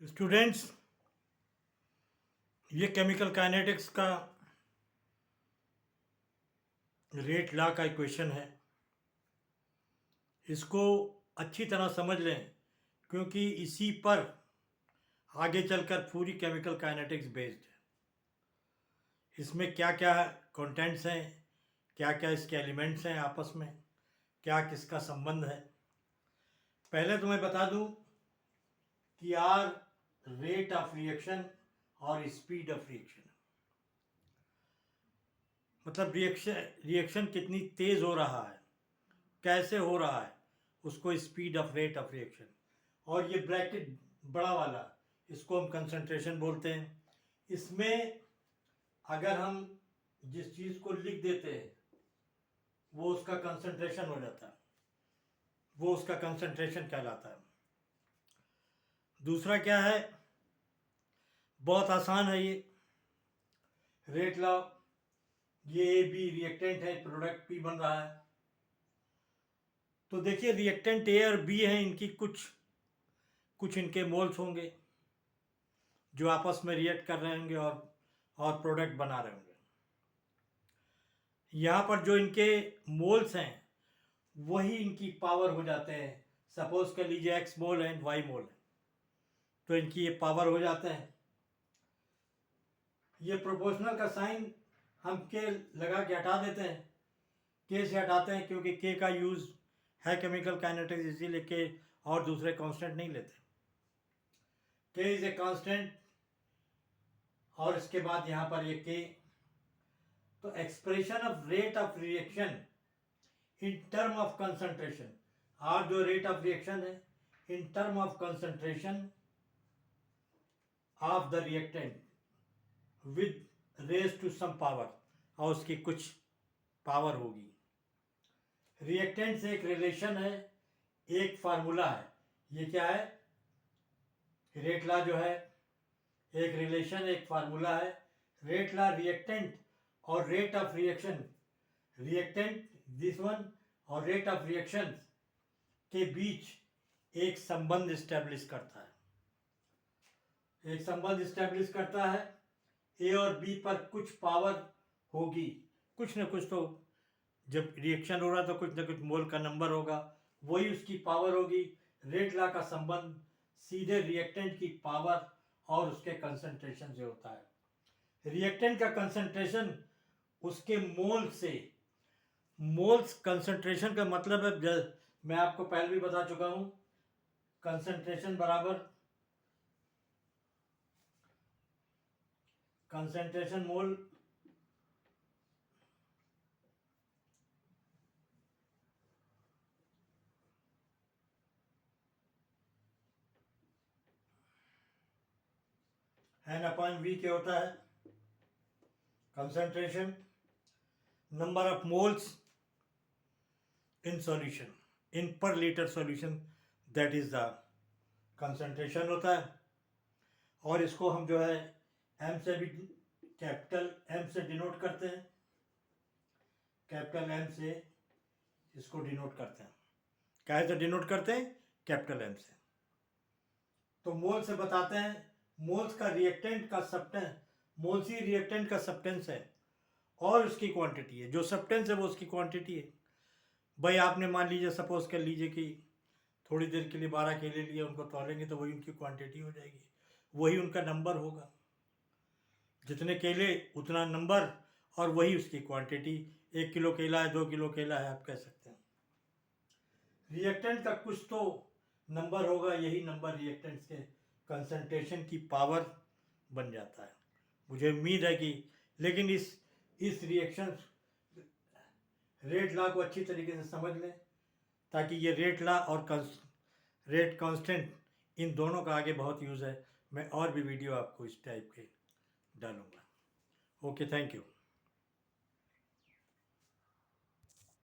Students, ये chemical kinetics का rate law का इक्वेशन है। इसको अच्छी तरह समझ लें क्योंकि इसी पर आगे चलकर पूरी केमिकल काइनेटिक्स बेस्ड है। इसमें क्या क्या कंटेंट्स हैं, क्या क्या इसके एलिमेंट्स हैं, आपस में क्या किसका संबंध है। पहले तो मैं बता दूं कि आर रेट ऑफ रिएक्शन और स्पीड ऑफ रिएक्शन, मतलब रिएक्शन कितनी तेज हो रहा है, कैसे हो रहा है, उसको speed of rate of reaction. और ये ब्रैकेट बड़ा वाला, इसको हम कंसंट्रेशन बोलते हैं। इसमें अगर हम जिस चीज़ को लिख देते हैं वो उसका कंसंट्रेशन हो जाता है, वो उसका कंसंट्रेशन कहलाता है। दूसरा क्या है, बहुत आसान है ये रेट लॉ। ये ए बी रिएक्टेंट है, प्रोडक्ट पी बन रहा है। तो देखिए रिएक्टेंट ए और बी हैं, इनकी कुछ इनके मोल्स होंगे जो आपस में रिएक्ट कर रहे होंगे और प्रोडक्ट बना रहे होंगे। यहाँ पर जो इनके मोल्स हैं वही इनकी पावर हो जाते हैं। सपोज कर लीजिए एक्स मोल है, वाई मोल है, तो इनकी ये पावर हो जाते हैं। ये प्रोपोर्शनल का साइन हम के लगा के हटा देते हैं, के से हटाते हैं क्योंकि के का यूज़ है केमिकल काइनेटिक्स, इसीलिए के और दूसरे कांस्टेंट नहीं लेते। के इज ए कांस्टेंट और इसके बाद यहाँ पर ये के। तो expression of rate of reaction in term of concentration, are जो रेट ऑफ रिएक्शन है in term of concentration of the reactant with raise to some power, और उसकी कुछ पावर होगी। रिएक्टेंट से एक रिलेशन है, एक फार्मूला है। ये क्या है, रेट लॉ जो है एक रिलेशन, एक फार्मूला है। रेट लॉ रिएक्टेंट और rate of reaction, reactant this one और रेट ऑफ रिएक्शन के बीच एक संबंध स्टैब्लिश करता है। एक संबंध स्टैब्लिश करता है, ए और बी पर कुछ पावर होगी, कुछ न कुछ। तो जब रिएक्शन हो रहा तो कुछ न कुछ मोल का नंबर होगा, वही उसकी पावर होगी। रेट लॉ का संबंध सीधे रिएक्टेंट की पावर और उसके कंसंट्रेशन से होता है। रिएक्टेंट का कंसंट्रेशन उसके मोल से, मोल्स कंसंट्रेशन का मतलब है, मैं आपको पहले भी बता चुका हूं, कंसंट्रेशन बराबर concentration mole n upon V क्या होता है, concentration number of moles in solution, in पर litre solution, that is the concentration होता है। और इसको हम जो है एम से भी, कैपिटल एम से डिनोट करते हैं, कैपिटल एम से इसको डिनोट करते हैं। कैसे से डिनोट करते हैं, कैपिटल एम से। तो मोल से बताते हैं, मोल्स का रिएक्टेंट का सब्सटेंस, मोल्स ही रिएक्टेंट का सब्सटेंस है और उसकी क्वांटिटी है। जो सब्सटेंस है वो उसकी क्वांटिटी है। भाई आपने मान लीजिए, सपोज कर लीजिए कि थोड़ी देर के लिए 12 केले लिए, उनको तोलेंगे तो वही उनकी क्वांटिटी हो जाएगी, वही उनका नंबर होगा। जितने केले उतना नंबर और वही उसकी क्वांटिटी। 1 किलो केला है, 2 किलो केला है, आप कह सकते हैं। रिएक्टेंट का कुछ तो नंबर होगा, यही नंबर रिएक्टेंट्स के कंसंट्रेशन की पावर बन जाता है। मुझे उम्मीद है कि, लेकिन इस रिएक्शन रेट लॉ को अच्छी तरीके से समझ लें, ताकि ये रेट लॉ और रेट कांस्टेंट, इन दोनों का आगे बहुत यूज़ है। मैं और भी वीडियो आपको इस टाइप के डालूँगा। Okay, thank you.